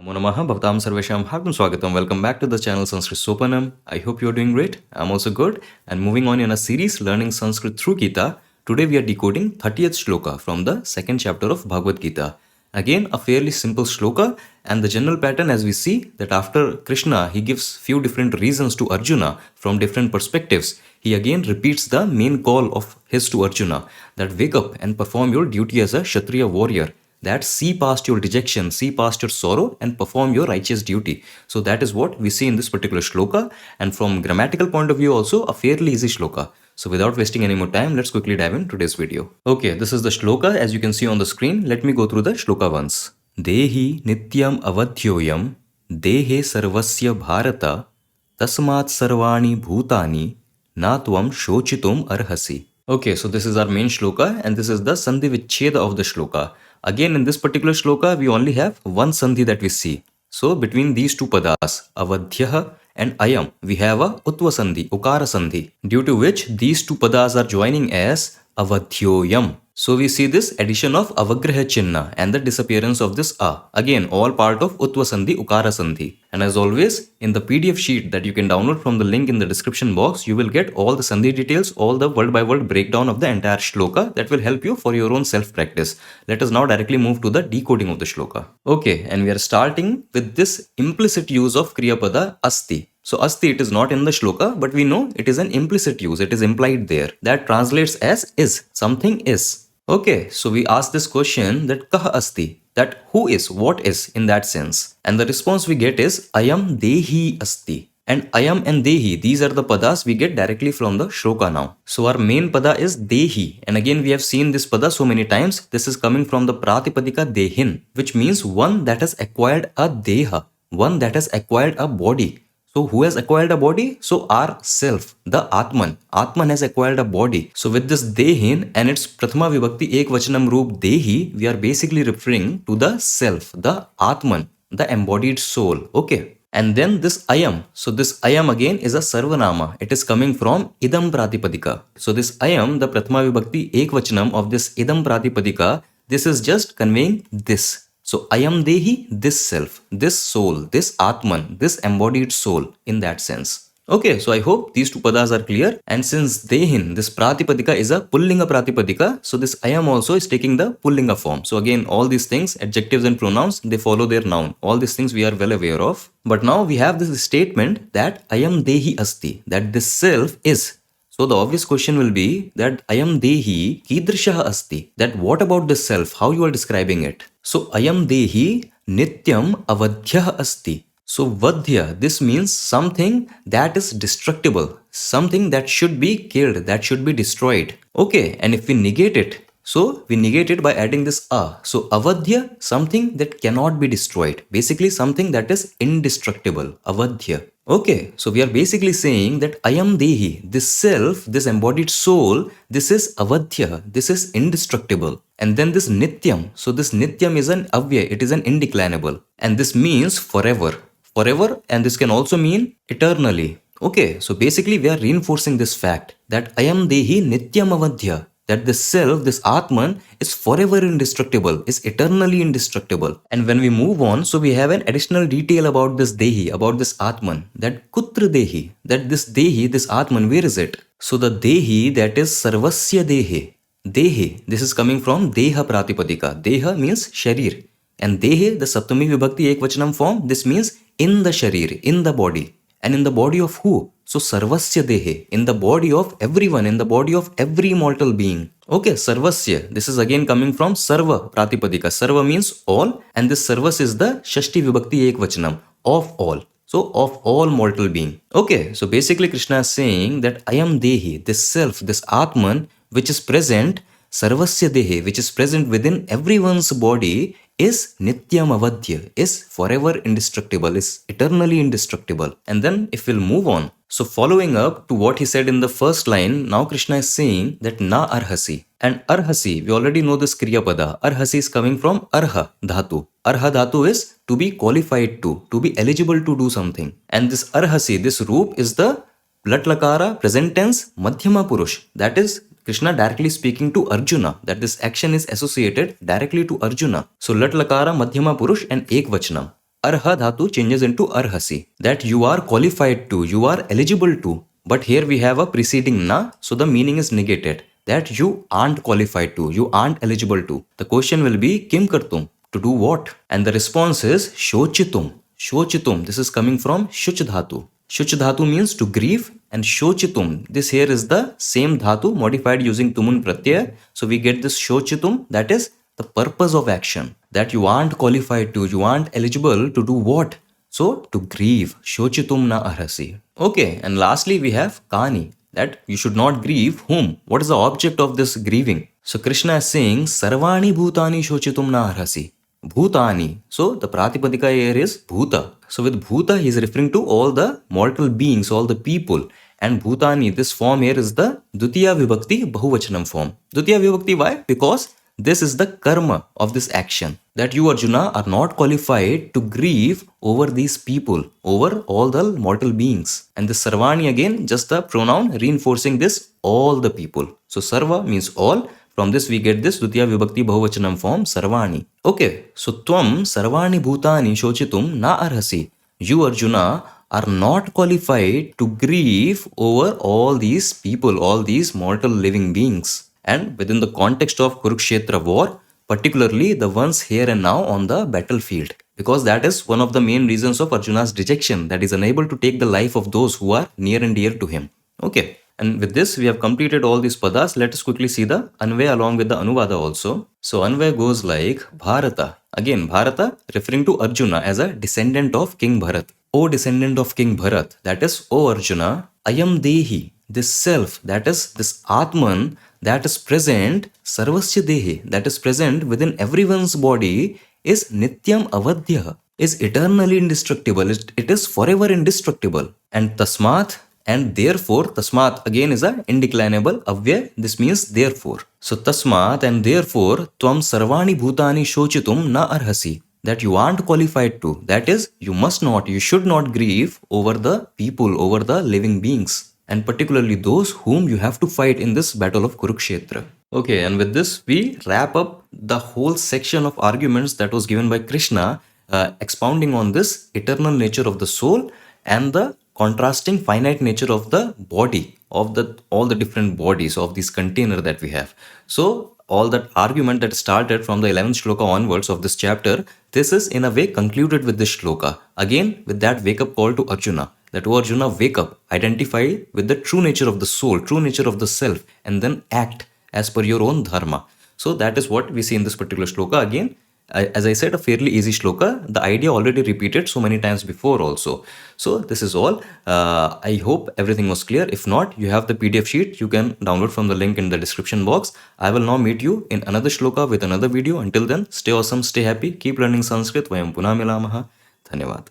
Namo Namaha Bhaktam Sarvesham Hartam Swagatam. Welcome back to the channel Sanskrit Sopanam. I hope you're doing great. I'm also good. And moving on in a series learning Sanskrit through Gita, today we are decoding 30th shloka from the second chapter of Bhagavad Gita. Again, a fairly simple shloka, and the general pattern as we see that after Krishna, he gives few different reasons to Arjuna from different perspectives. He again repeats the main call of his to Arjuna, that wake up and perform your duty as a Kshatriya warrior. That see past your dejection, see past your sorrow and perform your righteous duty. So that is what we see in this particular shloka, and from grammatical point of view also a fairly easy shloka. So without wasting any more time, let's quickly dive in today's video. Okay, this is the shloka as you can see on the screen. Let me go through the shloka once. Dehi nityam avadhyoyam dehe sarvasya bharata tasmat sarvani bhutani na tvam shochitum arhasi. Okay, so this is our main shloka and this is the Sandhi Vichcheda of the shloka. Again, in this particular shloka, we only have one Sandhi that we see. So, between these two padas, avadhyah and ayam, we have a utva Sandhi, ukara Sandhi, due to which these two padas are joining as avadhyoyam. So, we see this addition of avagraha chinna and the disappearance of this a. Again, all part of utva Sandhi, ukara Sandhi. And as always, in the PDF sheet that you can download from the link in the description box, you will get all the Sandhi details, all the word by word breakdown of the entire shloka that will help you for your own self-practice. Let us now directly move to the decoding of the shloka. Okay, and we are starting with this implicit use of Kriya Pada asti. So asti, it is not in the shloka, but we know it is an implicit use, it is implied there. That translates as is, something is. Okay, so we ask this question that kaha asti, that who is, what is in that sense. And the response we get is ayam dehi asti. And ayam and dehi, these are the padas we get directly from the shloka now. So our main pada is dehi. And again we have seen this pada so many times. This is coming from the pratipadika dehin, which means one that has acquired a deha, one that has acquired a body. So who has acquired a body? So our self, the Atman. Atman has acquired a body. So with this Dehin and its Prathama Vibhakti Ekvachanam Roop Dehi, we are basically referring to the self, the Atman, the embodied soul. Okay. And then this Ayam. So this Ayam again is a Sarvanama. It is coming from Idam Pratipadika. So this Ayam, the Prathama Vibhakti Ekvachanam of this Idam Pratipadika, this is just conveying this. So, ayam dehi, this self, this soul, this Atman, this embodied soul in that sense. Okay, so I hope these two padas are clear. And since dehin, this pratipadika is a pullinga pratipadika, so this ayam also is taking the pullinga form. So again, all these things, adjectives and pronouns, they follow their noun. All these things we are well aware of. But now we have this statement that ayam dehi asti, that this self is. So the obvious question will be that ayam dehi kidrishaha asti, that what about this self, how you are describing it. So ayam dehi nityam avadhyah asti. So vadhya, this means something that is destructible, something that should be killed, that should be destroyed. Okay, and if we negate it, so we negate it by adding this a. So avadhya, something that cannot be destroyed. Basically something that is indestructible, avadhya. Okay, so we are basically saying that ayam dehi, this self, this embodied soul, this is avadhya, this is indestructible. And then this nityam, so this nityam is an avya, it is an indeclinable. And this means forever. Forever, and this can also mean eternally. Okay, so basically we are reinforcing this fact that ayam dehi nityam avadhya, that this self, this Atman is forever indestructible, is eternally indestructible. And when we move on, so we have an additional detail about this Dehi, about this Atman, that Kutra Dehi, that this Dehi, this Atman, where is it? So the Dehi, that is Sarvasya Dehi. Dehi, this is coming from Deha Pratipadika. Deha means Sharir. And Dehe, the Saptami Vibhakti Ekvachanam form, this means in the Sharir, in the body. And in the body of who? So Sarvasya Dehe, in the body of everyone, in the body of every mortal being. Okay, Sarvasya, this is again coming from Sarva Pratipadika. Sarva means all, and this Sarvas is the Shashti Vibhakti Ekvachanam, of all. So of all mortal being. Okay, so basically Krishna is saying that ayam dehi, this self, this Atman, which is present, Sarvasya Dehe, which is present within everyone's body, is nityam avadhya, is forever indestructible, is eternally indestructible. And then if we'll move on, so following up to what he said in the first line, now Krishna is saying that na arhasi. And arhasi, we already know this kriya pada. Arhasi is coming from arha dhatu. Arha dhatu is to be qualified to be eligible to do something. And this arhasi, this roop is the lat lakara present tense madhyama purush. That is Krishna directly speaking to Arjuna, that this action is associated directly to Arjuna. So lat lakara madhyama purush and ekvachanam. Arha dhatu changes into arhasi. That you are qualified to, you are eligible to. But here we have a preceding na, so the meaning is negated. That you aren't qualified to, you aren't eligible to. The question will be kim kartum, to do what? And the response is shochitum. Shochitum, this is coming from shuch dhatu. Shuch dhatu means to grieve, and shochitum, this here is the same dhatu modified using tumun pratyaya. So we get this shochitum, that is the purpose of action. That you aren't qualified to, you aren't eligible to do what? So to grieve. Shochitum na arhasi. Okay, and lastly we have kani. That you should not grieve whom? What is the object of this grieving? So Krishna is saying sarvani bhutani shochitum na arhasi. Bhutani. So the pratipadika here is bhuta. So with bhuta he is referring to all the mortal beings, all the people. And bhutani, this form here is the dutiya vibhakti bahuvachanam form. Dutiya vibhakti, why? Because this is the karma of this action. That you, Arjuna, are not qualified to grieve over these people, over all the mortal beings. And the sarvani again, just the pronoun reinforcing this, all the people. So sarva means all. From this we get this dutiya vibhakti bahuvachanam form sarvani. Okay, so tvam sarvani bhutani shochitum na arhasi. You, Arjuna, are not qualified to grieve over all these people, all these mortal living beings. And within the context of Kurukshetra war, particularly the ones here and now on the battlefield. Because that is one of the main reasons of Arjuna's dejection, that is unable to take the life of those who are near and dear to him. Okay. And with this, we have completed all these padas. Let us quickly see the Anvaya along with the Anuvada also. So Anvaya goes like Bharata. Again, Bharata referring to Arjuna as a descendant of King Bharat. O descendant of King Bharat, that is, O Arjuna, Ayam Dehi, this self, that is, this Atman, that is present, Sarvasya Dehi, that is present within everyone's body, is Nityam Avadhya, is eternally indestructible. It is forever indestructible. And Tasmat, and therefore, Tasmat again is a indeclinable Avya. This means therefore. So Tasmat and therefore, Tvam Sarvani Bhutani Shochitum na arhasi. That you aren't qualified to. That is, you must not, you should not grieve over the people, over the living beings. And particularly those whom you have to fight in this battle of Kurukshetra. Okay, and with this, we wrap up the whole section of arguments that was given by Krishna, expounding on this eternal nature of the soul and the contrasting finite nature of the body, of all the different bodies of this container that we have. So all that argument that started from the 11th shloka onwards of this chapter, this is in a way concluded with this shloka. Again, with that wake up call to Arjuna. That, oh Arjuna, wake up, identify with the true nature of the soul, true nature of the self, and then act as per your own dharma. So that is what we see in this particular shloka. Again, as I said, a fairly easy shloka. The idea already repeated so many times before also. So this is all. I hope everything was clear. If not, you have the PDF sheet. You can download from the link in the description box. I will now meet you in another shloka with another video. Until then, stay awesome, stay happy, keep learning Sanskrit. Vayam punah milamaha. Dhanyavad.